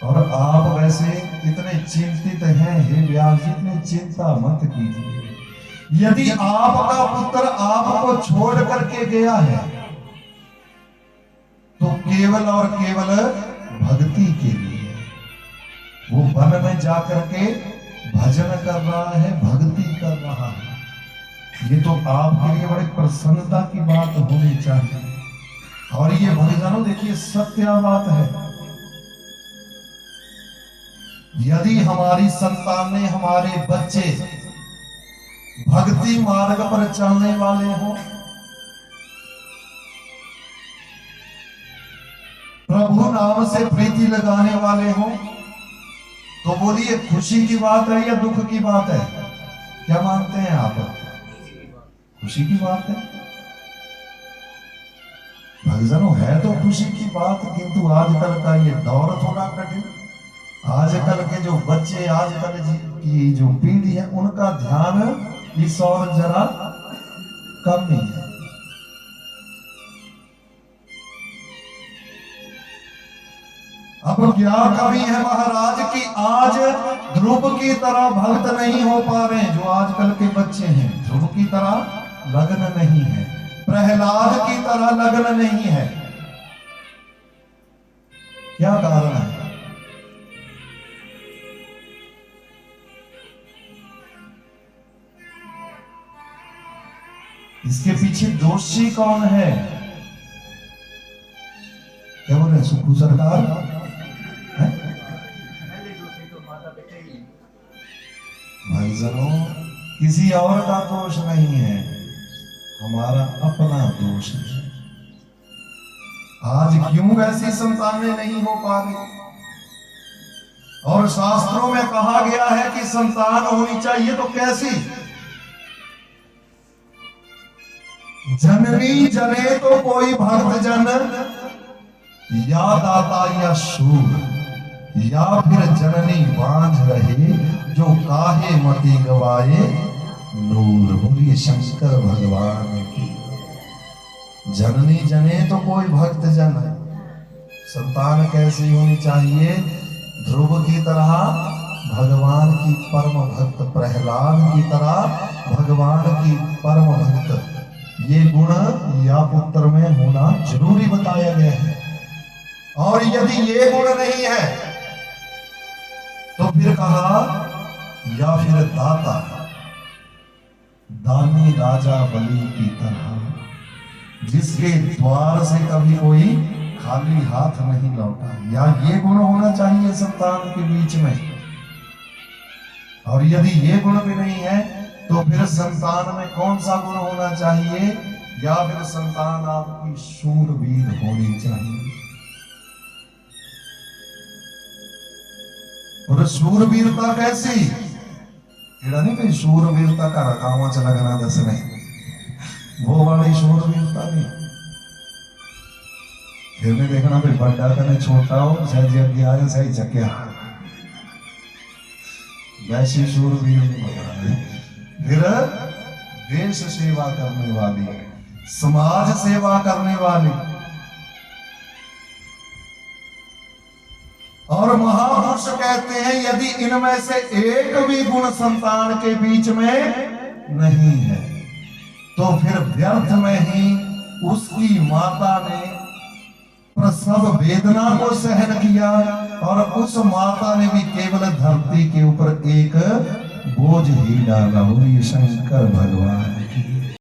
और आप वैसे इतने चिंतित हैं, हे व्यास जी, इतनी चिंता मत कीजिए। यदि आपका पुत्र आपको छोड़ करके गया है तो केवल और केवल भक्ति के लिए वो वन में जाकर के भजन कर रहा है, भक्ति कर रहा है। ये तो आपके लिए बड़े प्रसन्नता की बात होनी चाहिए। और ये भक्तजनों देखिए सत्य बात है, यदि हमारी संतान ने, हमारे बच्चे भक्ति मार्ग पर चलने वाले हो, प्रभु नाम से प्रीति लगाने वाले हो, तो बोलिए खुशी की बात है या दुख की बात है? क्या मानते हैं आप? खुशी की बात है भक्तजनों, है तो खुशी की बात, किंतु आजकल का ये दौर थोड़ा कठिन। आजकल के जो बच्चे, आजकल की जो पीढ़ी है, उनका ध्यान इस और जरा कम ही है। अब क्या कमी है महाराज कि आज ध्रुव की तरह भक्त नहीं हो पा रहे हैं। जो आजकल के बच्चे हैं ध्रुव की तरह लग्न नहीं है, प्रहलाद की तरह लग्न नहीं है। क्या कारण है? इसके पीछे दोषी कौन है? क्या बोल रहे सुखू सरकार? भाईजनों, किसी और का दोष नहीं है, हमारा अपना दोष है। आज क्यों ऐसी संतानें नहीं हो पा रही? और शास्त्रों में कहा गया है कि संतान होनी चाहिए, तो कैसी? जननी जने तो कोई भक्त जन, या दाता या शूर, या फिर जननी बांझ रहे जो काहे मति गवाए नूर। बोलिए शंकर भगवान की। जननी जने तो कोई भक्त जन, संतान कैसी होनी चाहिए? ध्रुव की तरह, भगवान की परम भक्त, प्रहलाद की तरह भगवान की परम भक्त। ये गुण या पुत्र में होना जरूरी बताया गया है। और यदि ये गुण नहीं है तो फिर कहा या फिर दाता, दानी राजा बलि की तरह, जिसके द्वार से कभी कोई खाली हाथ नहीं लौटा। या ये गुण होना चाहिए संतान के बीच में। और यदि ये गुण भी नहीं है तो फिर संतान में कौन सा गुण होना चाहिए? या फिर संतान आपकी शूरवीर होनी चाहिए। और शूरवीरता कैसी? नहीं भाई, शूरवीरता का रखावा चला गना दस में, वो वाली शूरवीरता नहीं। फिर भी देखना भाई, बड़ा कने छोटा हो, सही जग आए सही जगह, वैसी शूरवीर नहीं बता। फिर देश सेवा करने वाली, समाज सेवा करने वाली, और महापुरुष कहते हैं यदि इनमें से एक भी गुण संतान के बीच में नहीं है तो फिर व्यर्थ में ही उसकी माता ने प्रसव वेदना को सहन किया, और उस माता ने भी केवल धरती के ऊपर एक बोझ ही डाला। बोलिए शंकर भगवान।